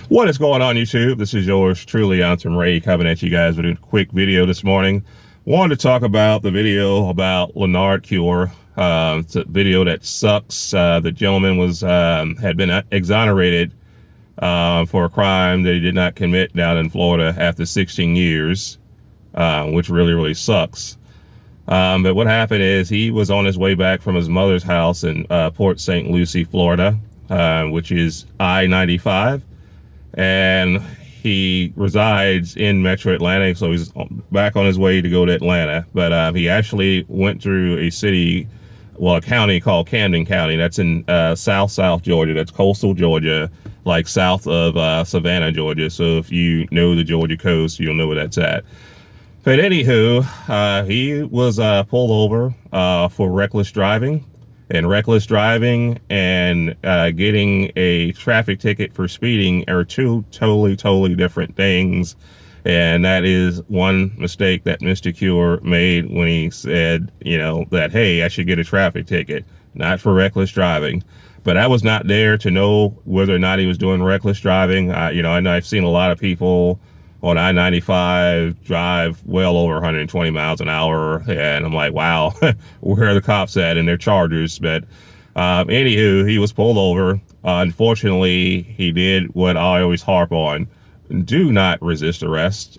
What is going on, YouTube? This is yours truly, ATUM-RE, coming at you guys with a quick video this morning. Wanted to talk about the video about Leonard cure. It's a video that sucks. The gentleman was had been exonerated for a crime that he did not commit down in Florida after 16 years, which really sucks. But what happened is he was on his way back from his mother's house in Port St. Lucie, Florida, which is I-95. And he resides in Metro Atlanta, so he's back on his way to go to Atlanta. But he actually went through a city, well, a county called Camden County. That's in South Georgia. That's coastal Georgia, like south of Savannah, Georgia. So if you know the Georgia coast, you'll know where that's at. But anywho, he was pulled over for reckless driving. And reckless driving and getting a traffic ticket for speeding are two totally different things. And that is one mistake that Mr. Cure made when he said, you know, that, hey, I should get a traffic ticket, not for reckless driving. But I was not there to know whether or not he was doing reckless driving. You know, I know I've seen a lot of people on I-95 drive well over 120 miles an hour, and I'm like, wow, where are the cops at in their Chargers? But anywho, he was pulled over. Unfortunately, he did what I always harp on: do not resist arrest.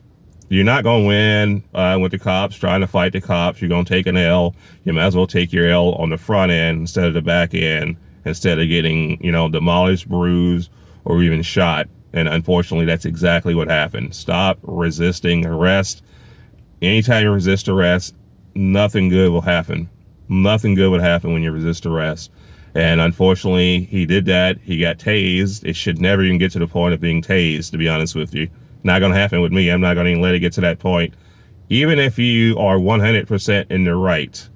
You're not going to win with the cops trying to fight the cops. You're going to take an L. You might as well take your L on the front end instead of the back end, instead of getting, you know, demolished, bruised, or even shot. And unfortunately, that's exactly what happened. Stop resisting arrest. Anytime you resist arrest, nothing good will happen. Nothing good would happen when you resist arrest. And unfortunately, he did that. He got tased. It should never even get to the point of being tased, to be honest with you. Not going to happen with me. I'm not going to even let it get to that point. Even if you are 100% in the right.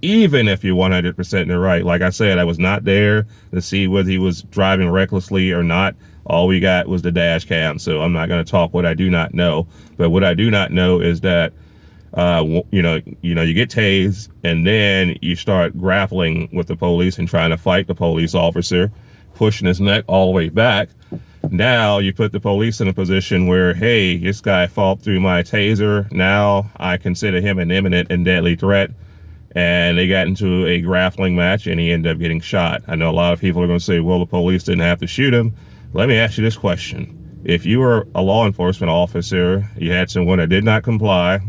Even if you're 100% in the right. Like I said, I was not there to see whether he was driving recklessly or not. All we got was the dash cam, so I'm not going to talk what I do not know. But what I do not know is that, you get tased, and then you start grappling with the police and trying to fight the police officer, pushing his neck all the way back. Now you put the police in a position where, hey, this guy fought through my taser. Now I consider him an imminent and deadly threat. And they got into a grappling match, and he ended up getting shot. I know a lot of people are going to say, well, the police didn't have to shoot him. Let me ask you this question. If you were a law enforcement officer, you had someone that did not comply,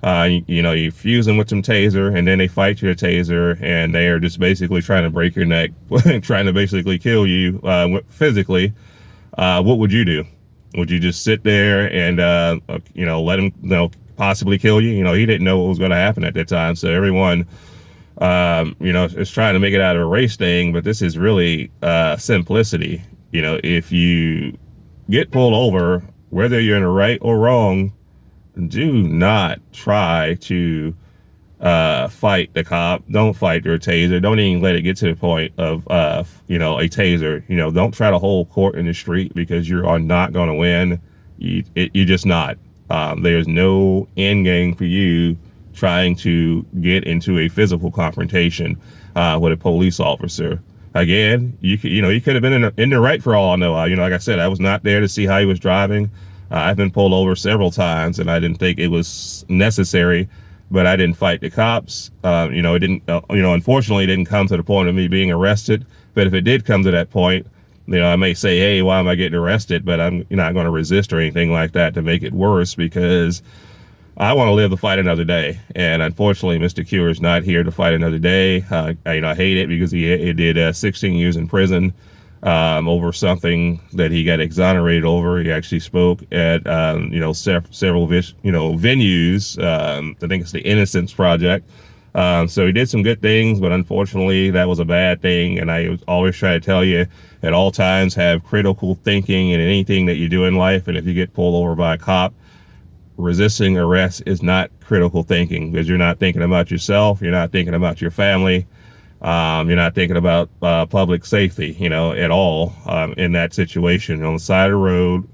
you fuse them with some taser, and then they fight your taser, and they are just basically trying to break your neck, trying to basically kill you physically, what would you do? Would you just sit there and, let him, possibly kill you? He didn't know what was going to happen at that time. So everyone, is trying to make it out of a race thing, but this is really simplicity. If you get pulled over, whether you're in the right or wrong, do not try to fight the cop. Don't fight your taser. Don't even let it get to the point of, a taser. Don't try to hold court in the street, because you are not going to win. You're just not. There's no end game for you trying to get into a physical confrontation with a police officer. Again, you could have been in the right for all I know. Like I said, I was not there to see how he was driving. I've been pulled over several times, and I didn't think it was necessary, but I didn't fight the cops. It didn't, unfortunately, it didn't come to the point of me being arrested. But if it did come to that point, I may say, hey, why am I getting arrested? But I'm not going to resist or anything like that to make it worse, because I want to live to fight another day. And unfortunately, Mr. Cure is not here to fight another day. I hate it, because he did 16 years in prison over something that he got exonerated over. He actually spoke at, several venues. I think it's the Innocence Project. So he did some good things, but unfortunately that was a bad thing. And I always try to tell you, at all times, have critical thinking in anything that you do in life. And if you get pulled over by a cop, resisting arrest is not critical thinking, because you're not thinking about yourself. You're not thinking about your family. You're not thinking about public safety, at all in that situation. On the side of the road,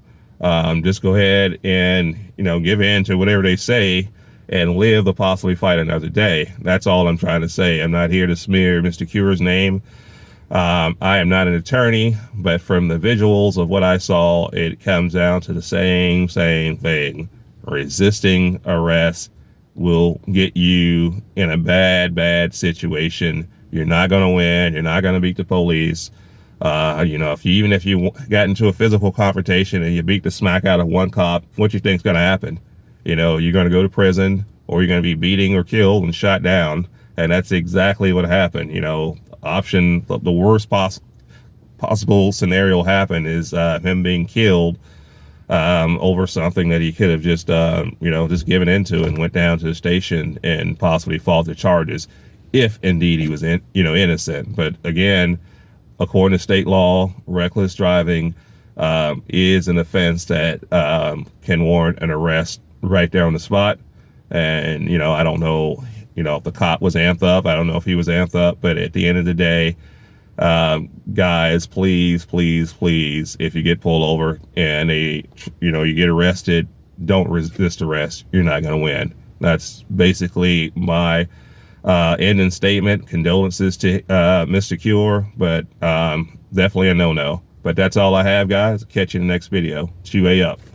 just go ahead and, give in to whatever they say and live to possibly fight another day. That's all I'm trying to say. I'm not here to smear Mr. Cure's name. I am not an attorney, but from the visuals of what I saw, it comes down to the same thing. Resisting arrest will get you in a bad situation. You're not going to win. You're not going to beat the police. Even if you got into a physical confrontation and you beat the smack out of one cop, what you think's going to happen? You're going to go to prison, or you're going to be beating or killed and shot down. And that's exactly what happened. The worst possible scenario happened is him being killed over something that he could have just given into and went down to the station and possibly fought the charges, if indeed he was innocent. But again, according to state law, reckless driving is an offense that can warrant an arrest right there on the spot. And I don't know if the cop was amped up. I don't know if he was amped up, but at the end of the day, guys, please, if you get pulled over and you get arrested, don't resist arrest. You're not going to win. That's basically my ending statement. Condolences to Mr. Cure, but definitely a no-no. But that's all I have, guys. Catch you in the next video. 2A up.